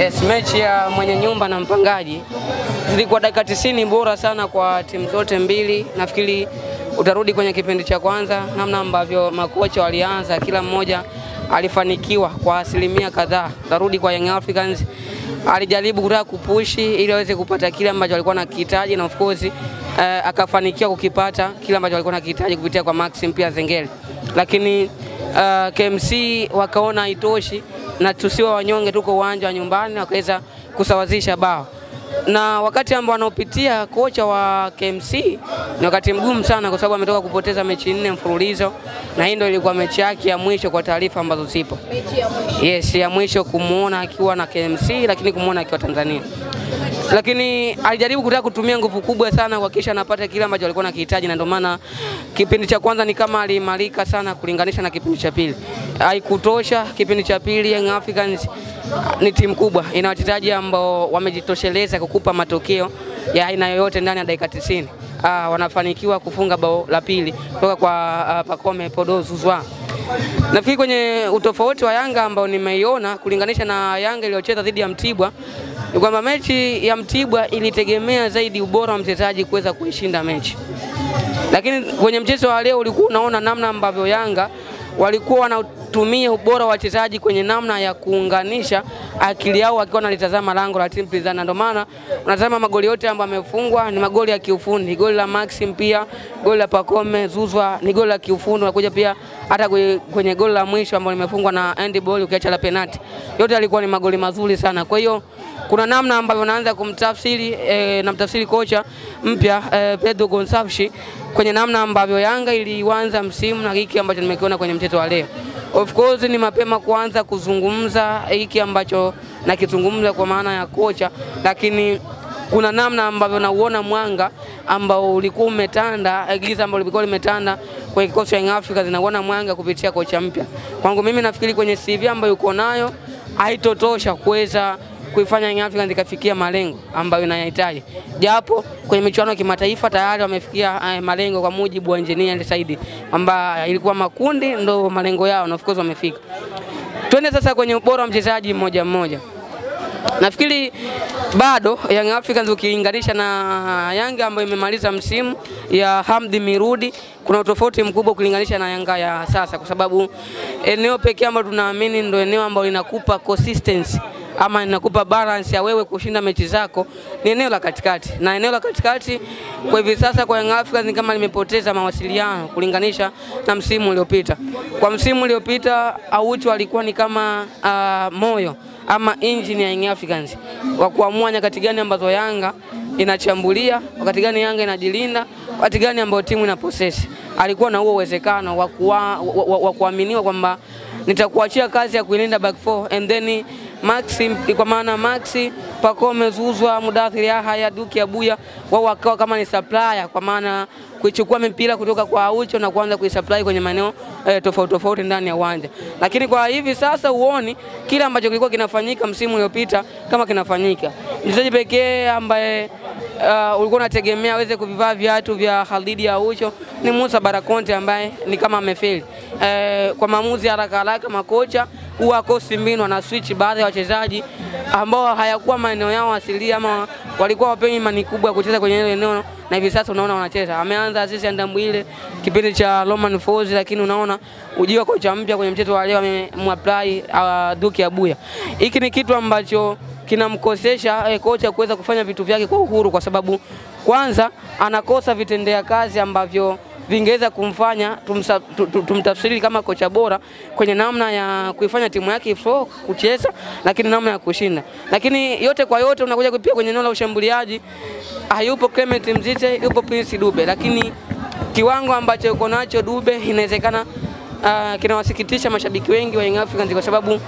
Yes, mechi ya mwenye nyumba na mpangaji zilikuwa dakika 90 bora sana kwa timu zote mbili. Nafikiri utarudi kwenye kipindi cha kwanza, namna ambavyo makocha walianza, kila mmoja alifanikiwa kwa asilimia kadhaa. Tarudi kwa Young Africans, alijaribu kutaka kupushi ili aweze kupata kile ambacho alikuwa anakihitaji, na of course akafanikiwa kukipata kile ambacho alikuwa anakihitaji kupitia kwa Maxim pia Zengeli. Lakini KMC wakaona haitoshi na tusiwa wanyonge, tuko uwanja wa nyumbani, wakaweza kusawazisha bao. Na wakati ambao wanaopitia kocha wa KMC ni wakati mgumu sana, kwa sababu ametoka kupoteza mechi 4 mfululizo, na hii ndio ilikuwa mechi yake ya mwisho kwa taarifa ambazo zipo. Mechi ya mwisho. Yes, ya mwisho kumuona akiwa na KMC, lakini kumuona akiwa Tanzania. Lakini alijaribu kutaka kutumia nguvu kubwa sana kuhakikisha anapata kile ambacho alikuwa anakihitaji, na ndio maana kipindi cha kwanza ni kama aliimarika sana kulinganisha na kipindi cha pili. Haikutosha kipindi cha pili. Young Africans ni timu kubwa, ina wachezaji ambao wamejitosheleza kukupa matokeo ya aina yoyote ndani ya dakika 90. Wanafanikiwa kufunga bao la pili kutoka kwa Pacome Podo Zouzoua. Nafikiri kwenye utofauti wa Yanga ambao nimeiona kulinganisha na Yanga iliyocheza dhidi ya Mtibwa, ni kwamba mechi ya Mtibwa ilitegemea zaidi ubora wa mchezaji kuweza kuishinda mechi. Lakini kwenye mchezo wa leo ulikuwa unaona namna ambavyo Yanga walikuwa wanatumia ubora wa wachezaji kwenye namna ya kuunganisha akili yao wakiwa wanalitazama lango la timu pinzani. Ndio maana unatazama magoli yote ambayo yamefungwa ni magoli ya kiufundi. Goli la Maxim, pia goli la Pacome Zouzoua ni goli la kiufundi. Unakuja pia hata kwenye goli la mwisho ambalo limefungwa na Andy Ball ukiacha la penalty, yote yalikuwa ni magoli mazuri sana. Kwa hiyo kuna namna ambavyo naanza kumtafsiri na mtafsiri kocha mpya Pedro Gonçalves kwenye namna ambavyo Yanga ilianza msimu na hiki ambacho nimekiona kwenye mchezo wa leo. Of course ni mapema kuanza kuzungumza hiki ambacho nakizungumza kwa maana ya kocha, lakini kuna namna ambavyo nauona mwanga ambao ulikuwa umetanda, giza ambalo lilikuwa limetanda kwa kikosi cha Young Africans, zinaona mwanga kupitia kocha mpya. Kwangu mimi nafikiri kwenye CV ambayo uko nayo haitotosha kuweza kuifanya Young Africans ikafikia malengo ambayo inayahitaji. Japo kwenye michuano ya kimataifa tayari wamefikia malengo kwa mujibu wa engineer Saidi, kwamba ilikuwa makundi ndo malengo yao, na of course wamefika. Twende sasa kwenye ubora wa mchezaji mmoja mmoja. Nafikiri bado Young Africans ukilinganisha na Yanga ambayo imemaliza msimu ya Hamdi Mirudi, kuna utofauti mkubwa kulinganisha na Yanga ya sasa, kwa sababu eneo pekee ambalo tunaamini ndio eneo ambalo linakupa consistency ama inakupa balance ya wewe kushinda mechi zako ni eneo la katikati. Na eneo la katikati kwa hivi sasa kwa Young Africans ni kama limepoteza mawasiliano kulinganisha na msimu uliopita. Kwa msimu uliopita Aucho alikuwa ni kama moyo ama engine ya Young Africans wa kuamua nyakati gani ambazo Yanga inachambulia, wakati gani Yanga inajilinda, wakati gani ambao timu ina possess. Alikuwa na huo uwezekano wa kuaminiwa kwamba nitakuachia kazi ya kuilinda back four, and then Maxim, kwa maana Maxi, Pacome Zouzoua, Mudathir Yahya, Duki Abuya, wao wakawa kama ni supplier, kwa maana kuichukua mipira kutoka kwa Aucho na kuanza kuisupply kwenye maeneo tofauti ndani ya uwanja. Lakini kwa hivi sasa uone kila ambacho kilikuwa kinafanyika msimu uliopita kama kinafanyika. Mchezaji pekee ambaye ulikuwa unategemea aweze kuvivaa viatu vya Khalid Aucho ni Musa Barakonte, ambaye ni kama amefeli. Kwa maamuzi haraka makocha huwa kosi mbinu na switch baadhi ya wachezaji ambao hayakuwa maeneo yao asili, ama walikuwa wapenyi imani kubwa ya kucheza kwenye ile eneo, na hivi sasa unaona wanacheza. Ameanza Azizi Ndambwile kipindi cha Roman Falls, lakini unaona ujio kocha mpya kwenye mchezo wa leo ameapply Duki Abuya. Hiki ni kitu ambacho kinamkosesha kocha kuweza kufanya vitu vyake kwa uhuru, kwa sababu kwanza anakosa vitendea kazi ambavyo vingeweza kumfanya tumtafsiri kama kocha bora kwenye namna ya kuifanya timu yake flow kucheza, lakini namna ya kushinda. Lakini yote kwa yote unakuja kupia kwenye eneo la ushambuliaji, hayupo Clement Mzite, yupo Prince Dube, lakini kiwango ambacho yuko nacho Dube inawezekana kinawasikitisha mashabiki wengi wa Young Africans, kwa sababu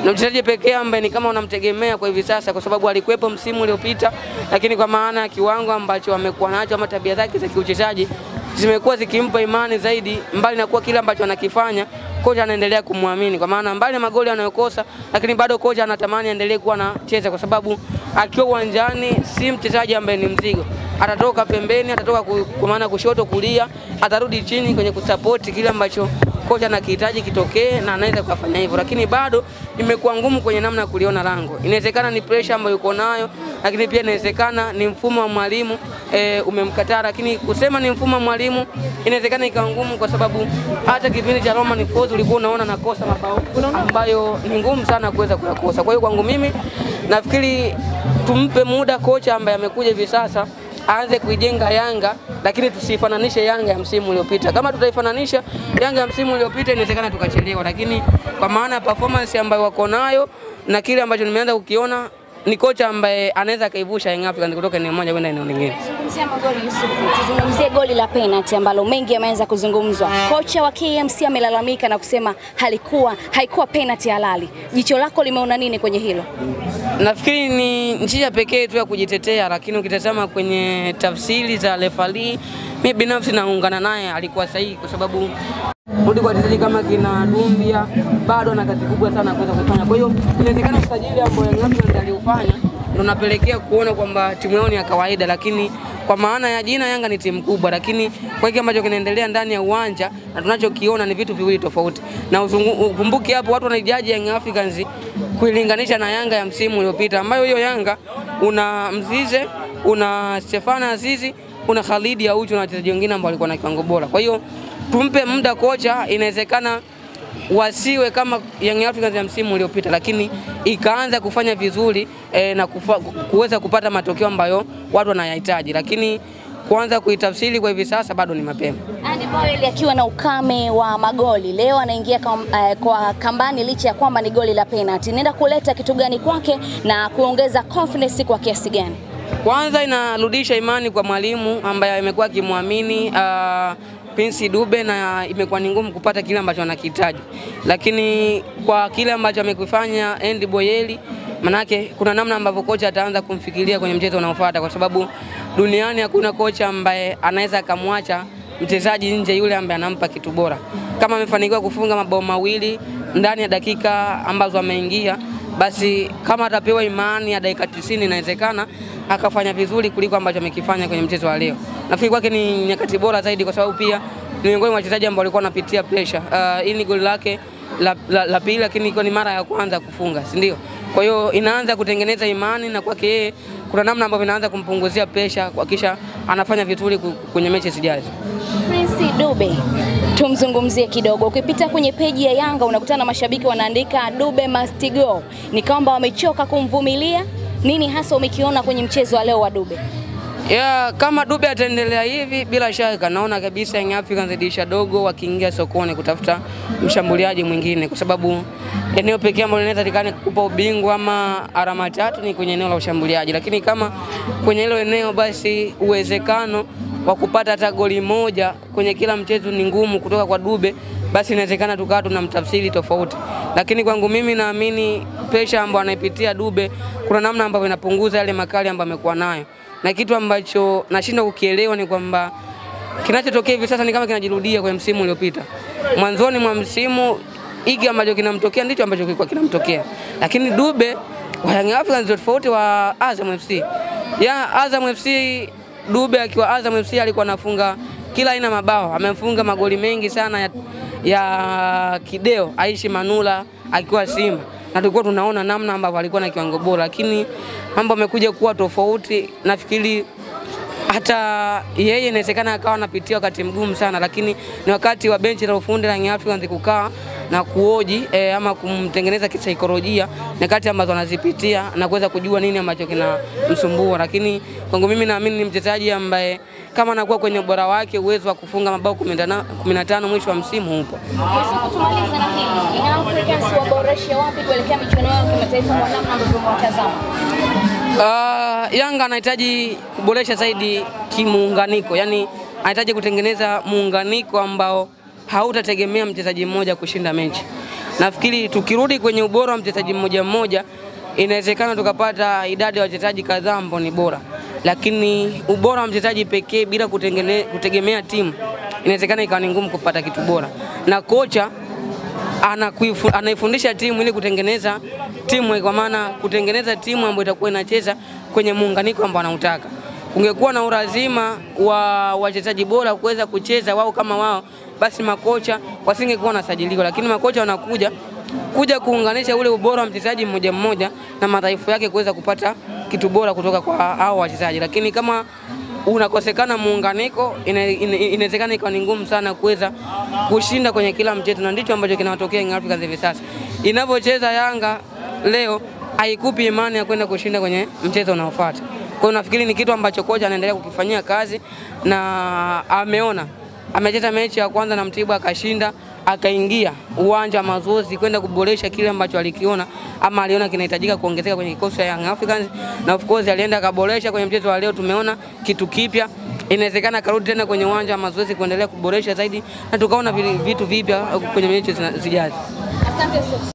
na mchezaji pekee ambaye ni kama unamtegemea kwa hivi sasa, kwa sababu alikuwepo msimu uliopita, lakini kwa maana ya kiwango ambacho amekuwa nacho ama tabia zake za kiuchezaji zimekuwa zikimpa imani zaidi, mbali na kuwa kile ambacho anakifanya kocha anaendelea kumwamini, kwa maana mbali na magoli anayokosa, lakini bado kocha anatamani aendelee kuwa anacheza, kwa sababu akiwa uwanjani si mchezaji ambaye ni mzigo. Atatoka pembeni, atatoka kwa maana kushoto kulia, atarudi chini kwenye kusupport kile ambacho kocha anakihitaji kitokee na anaweza kufanya hivyo, lakini bado imekuwa ngumu kwenye namna ya kuliona lango. Inawezekana ni pressure ambayo yuko nayo, lakini pia inawezekana ni mfumo wa mwalimu umemkataa, lakini kusema ni mfumo wa mwalimu inawezekana ikawa ngumu, kwa sababu hata kipindi cha Romain Folz ulikuwa unaona nakosa mabao ambayo ni ngumu sana kuweza kuyakosa. Kwa hiyo kwangu mimi nafikiri tumpe muda kocha ambaye amekuja hivi sasa aanze kuijenga Yanga, lakini tusifananishe Yanga ya msimu uliopita. Kama tutaifananisha Yanga ya msimu uliopita inawezekana tukachelewa, lakini kwa maana performance ambayo wako nayo na kile ambacho nimeanza kukiona ni kocha ambaye anaweza kaivusha Young Africans kutoka eneo moja kwenda eneo lingine. Tuzungumzie magoli Yusuf. Tuzungumzie goli la penalty ambalo mengi yameanza kuzungumzwa. Kocha wa KMC amelalamika na kusema haikuwa penalty halali. Jicho lako limeona nini kwenye hilo? Nafikiri ni njia pekee tu ya kujitetea, lakini ukitazama kwenye tafsiri za referee, mimi binafsi naungana naye, alikuwa sahihi, kwa sababu rudi kwa wachezaji kama kina Dumbia bado ana kazi kubwa sana kuweza kufanya. Kwa hiyo inawezekana usajili ambao Young Africans aliufanya ndio unapelekea kuona kwamba timu yao ni ya kawaida, lakini kwa maana ya jina Yanga ni timu kubwa, lakini kwa kile ambacho kinaendelea ndani ya uwanja na tunachokiona ni vitu viwili tofauti. Na ukumbuke hapo watu wanaijaji Young Africans kuilinganisha na Yanga ya msimu uliopita, ambayo hiyo Yanga una Mzize, una Stefana Azizi, una Khalid Aucho na wachezaji wengine ambao walikuwa na kiwango bora. Kwa hiyo tumpe muda kocha, inawezekana wasiwe kama Young Africans ya msimu uliopita, lakini ikaanza kufanya vizuri na kuweza kupata matokeo ambayo watu wanayahitaji, lakini kuanza kuitafsiri kwa hivi sasa bado ni mapema. Andy Boyle akiwa na ukame wa magoli leo anaingia kwa kambani licha ya kwamba ni goli la penalty. Nenda kuleta kitu gani kwake na kuongeza confidence kwa kiasi gani? Kwanza inarudisha imani kwa mwalimu ambaye amekuwa akimwamini Prince Dube, na imekuwa ni ngumu kupata kile ambacho anakihitaji, lakini kwa kile ambacho amekifanya Andy Boyle, manake kuna namna ambavyo kocha ataanza kumfikiria kwenye mchezo unaofuata, kwa sababu duniani hakuna kocha ambaye anaweza akamwacha mchezaji nje yule ambaye anampa kitu bora. Kama amefanikiwa kufunga mabao mawili ndani ya dakika ambazo ameingia, basi kama atapewa imani ya dakika 90 inawezekana akafanya vizuri kuliko ambacho amekifanya kwenye mchezo wa leo. Nafikiri kwake ni nyakati bora zaidi, kwa sababu pia ni miongoni mwa wachezaji ambao walikuwa wanapitia pressure. Hii ni goli lake la pili, lakini iko ni mara ya kwanza kufunga, si ndio? Kwa hiyo inaanza kutengeneza imani, na kwake yeye kuna namna ambavyo inaanza kumpunguzia pressure kuhakikisha anafanya vizuri kwenye mechi zijazo. Prince Dube tumzungumzie kidogo. Ukipita kwenye peji ya Yanga unakutana na mashabiki wanaandika Dube must go. Ni kwamba wamechoka kumvumilia. Nini hasa umekiona kwenye mchezo wa leo wa Dube? Kama Dube ataendelea hivi, bila shaka naona kabisa Young Africans dirisha dogo wakiingia sokoni kutafuta mshambuliaji mwingine, kwa sababu eneo pekee ambalo linaweza likane kukupa ubingwa ama alama 3 ni kwenye eneo la ushambuliaji, lakini kama kwenye hilo eneo basi uwezekano wa kupata hata goli moja kwenye kila mchezo ni ngumu kutoka kwa Dube, basi inawezekana tukawa tunamtafsiri tofauti. Lakini kwangu mimi naamini pressure ambayo anaipitia Dube kuna namna ambayo inapunguza yale makali ambayo amekuwa nayo, na kitu ambacho nashindwa kukielewa ni kwamba kinachotokea hivi sasa ni kama kinajirudia kwa msimu uliopita. Mwanzoni mwa msimu hiki ambacho kinamtokea ndicho ambacho kilikuwa kinamtokea, lakini Dube wa Young Africans tofauti wa Azam FC. Azam FC, Dube akiwa Azam FC alikuwa anafunga kila aina mabao, amefunga magoli mengi sana ya Kideo Aishi Manula akiwa Simba, na tulikuwa tunaona namna ambavyo alikuwa na kiwango bora, lakini mambo yamekuja kuwa tofauti. Nafikiri hata yeye inawezekana akawa anapitia wakati mgumu sana, lakini ni wakati wa benchi la ufundi la Young Africans kukaa na kuoji ama kumtengeneza kisaikolojia nyakati ambazo anazipitia na kuweza kujua nini ambacho kinamsumbua. Lakini kwangu mimi naamini ni mchezaji ambaye kama anakuwa kwenye ubora wake, uwezo wa kufunga mabao 15 mwisho wa msimu upo. Tumaliza na hili. Young Africans waboreshe wapi kuelekea michuano yao kimataifa kwa namna ambavyo mwatazama? Yanga anahitaji kuboresha zaidi kimuunganiko, yani anahitaji kutengeneza muunganiko ambao hautategemea mchezaji mmoja kushinda mechi. Nafikiri tukirudi kwenye ubora wa mchezaji mmoja mmoja, inawezekana tukapata idadi ya wachezaji kadhaa ambao ni bora, lakini ubora wa mchezaji pekee bila kutegemea timu inawezekana ikawa ni ngumu kupata kitu bora, na kocha anaifundisha timu ili kutengeneza timu, kwa maana kutengeneza timu ambayo itakuwa inacheza kwenye muunganiko ambao anautaka. Ungekuwa na urazima wa wachezaji bora kuweza kucheza wao kama wao, basi makocha wasingekuwa wanasajiliwa, lakini makocha wanakuja kuunganisha ule ubora wa mchezaji mmoja mmoja na madhaifu yake kuweza kupata kitu bora kutoka kwa hao wachezaji. Lakini kama unakosekana muunganiko, inawezekana ikawa ni ngumu sana kuweza kushinda kwenye kila mchezo, na ndicho ambacho kinatokea Young Africans hivi sasa. Inapocheza Yanga leo haikupi imani ya kwenda kushinda kwenye mchezo unaofuata. Kwa hiyo nafikiri ni kitu ambacho kocha anaendelea kukifanyia kazi, na ameona amecheza mechi ya kwanza na Mtibwa akashinda, akaingia uwanja wa mazoezi kwenda kuboresha kile ambacho alikiona ama aliona kinahitajika kuongezeka kwenye kikosi cha Young Africans, na of course alienda akaboresha kwenye mchezo wa leo. Tumeona kitu kipya, inawezekana karudi tena kwenye uwanja wa mazoezi kuendelea kuboresha zaidi, na tukaona vitu vipya kwenye mechi zijazo. Asante.